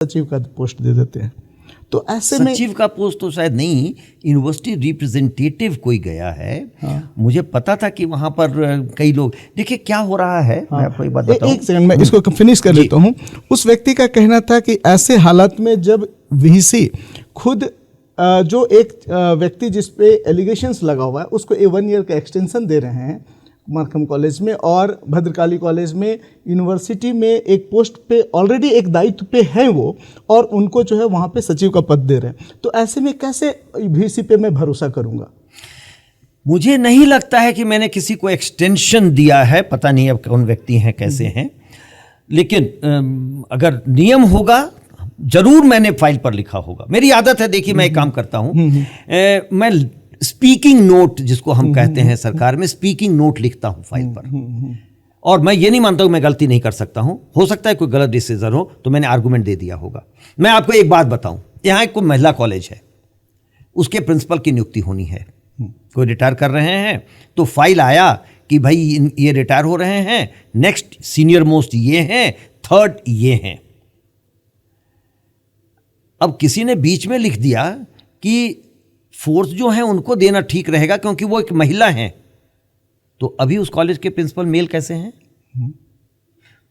सचिव का पोस्ट दे देते हैं। तो ऐसे में सचिव का पोस्ट तो शायद नहीं, यूनिवर्सिटी रिप्रेजेंटेटिव कोई गया है। मुझे पता था कि वहां पर कई लोग, देखिए क्या हो रहा है। मैं आपको एक बात बताऊं, एक सेकंड मैं इसको फिनिश कर लेता हूं। उस व्यक्ति का कहना था कि ऐसे हालात में जब वीसी खुद जो एक व्यक्ति जिस पे एलिगेशंस लगा हुआ है उसको 1 ईयर का एक्सटेंशन दे रहे हैं मार्कम कॉलेज में, और भद्रकाली कॉलेज में यूनिवर्सिटी में एक पोस्ट पे ऑलरेडी एक दायित्व पे हैं वो, और उनको जो है वहाँ पे सचिव का पद दे रहे हैं। तो ऐसे में कैसे वीसी पे मैं भरोसा करूँगा? मुझे नहीं लगता है कि मैंने किसी को एक्सटेंशन दिया है, पता नहीं अब कौन व्यक्ति हैं कैसे हैं, लेकिन अगर नियम होगा जरूर मैंने फाइल पर लिखा होगा। मेरी आदत है, देखिए मैं एक काम करता हूँ, मैं स्पीकिंग नोट जिसको हम कहते हैं सरकार में, स्पीकिंग नोट लिखता हूं फाइल पर। और मैं ये नहीं मानता हूं मैं गलती नहीं कर सकता हूं, हो सकता है कोई गलत डिसीजन हो तो मैंने आर्गुमेंट दे दिया होगा। मैं आपको एक बात बताऊं, यहां एक कोई महिला कॉलेज है, उसके प्रिंसिपल की नियुक्ति होनी है, कोई रिटायर कर रहे हैं, तो फाइल आया कि भाई ये रिटायर हो रहे हैं, नेक्स्ट सीनियर मोस्ट ये हैं, थर्ड ये हैं। अब किसी ने बीच में लिख दिया कि फोर्स जो है उनको देना ठीक रहेगा क्योंकि वो एक महिला हैं। तो अभी उस कॉलेज के प्रिंसिपल मेल कैसे हैं?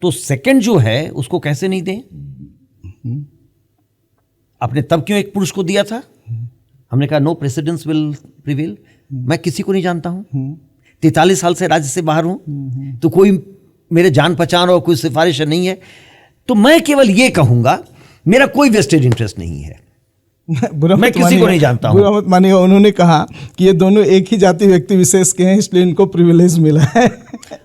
तो सेकंड जो है उसको कैसे नहीं दें? आपने तब क्यों एक पुरुष को दिया था? हमने कहा नो प्रेसिडेंस विल प्रिवेल। मैं किसी को नहीं जानता हूं, 43 साल से राज्य से बाहर हूं, तो कोई मेरे जान पहचान और कोई सिफारिश नहीं है। तो मैं केवल ये कहूंगा, मेरा कोई वेस्टेड इंटरेस्ट नहीं है, मैं किसी को नहीं जानता हूं। बुरा मत मानिएगा, उन्होंने कहा कि ये दोनों एक ही जाति व्यक्ति विशेष के हैं, इसलिए इनको प्रिविलेज मिला है।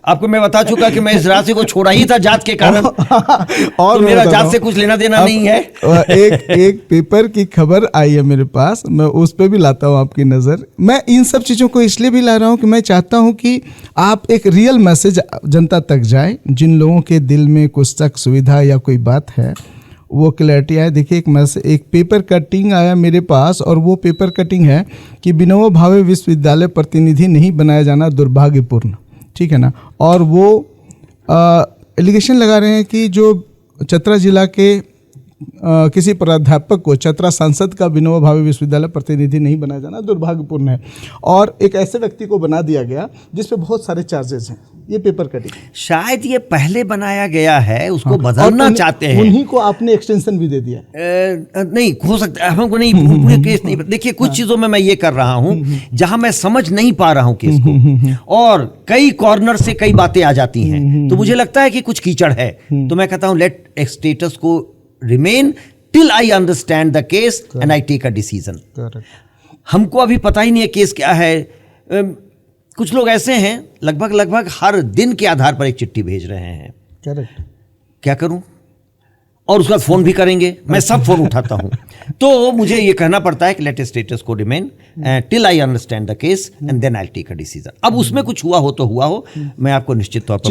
आपको मैं बता चुका कि मैं इस राशि को छोड़ा ही था जात के कारण, और तो मेरा जात से कुछ लेना देना नहीं है। एक पेपर की खबर आई है मेरे पास, मैं उस पर भी लाता हूँ आपकी नज़र। मैं इन सब चीज़ों को इसलिए भी ला रहा हूँ कि मैं चाहता हूँ कि आप एक रियल मैसेज जनता तक जाए, जिन लोगों के दिल में कुछ तक सुविधा या कोई बात है वो क्लैरिटी आए। देखिए एक पेपर कटिंग आया मेरे पास, और वो पेपर कटिंग है कि विनोबा भावे विश्वविद्यालय प्रतिनिधि नहीं बनाया जाना दुर्भाग्यपूर्ण, ठीक है ना। और वो एलिगेशन लगा रहे हैं कि जो चतरा जिला के किसी प्राध्यापक को चतरा सांसद का विनोबा भावे विश्वविद्यालय प्रतिनिधि नहीं बनाया जाना दुर्भाग्यपूर्ण है, और एक ऐसे व्यक्ति को बना दिया गया जिस पे बहुत सारे चार्जेस हैं। ये पेपर कटिंग शायद ये पहले बनाया गया है, उसको बदलना चाहते हैं, उन्हीं को आपने एक्सटेंशन भी दे दिया। नहीं हो सकता, हमको नहीं पूरे केस नहीं। देखिए कुछ चीजों में मैं ये कर रहा हूं जहां मैं समझ नहीं पा रहा हूं केस को, और कई कॉर्नर से कई बातें आ जाती हैं, तो मुझे लगता है कि कुछ कीचड़ है, तो मैं कहता हूं लेट स्टेटस को remain till I understand the case and I take a decision. हमको अभी पता ही नहीं है केस क्या है। कुछ लोग ऐसे हैं लगभग हर दिन के आधार पर एक चिट्ठी भेज रहे हैं। क्या करूं? और उसका फोन भी करेंगे, मैं सब फोन उठाता हूं। तो मुझे ये कहना पड़ता है कि let status quo remain till I understand the case and then I take a decision. अब उसमें कुछ हुआ हो तो हुआ हो, मैं आपको निश्चित तौर पर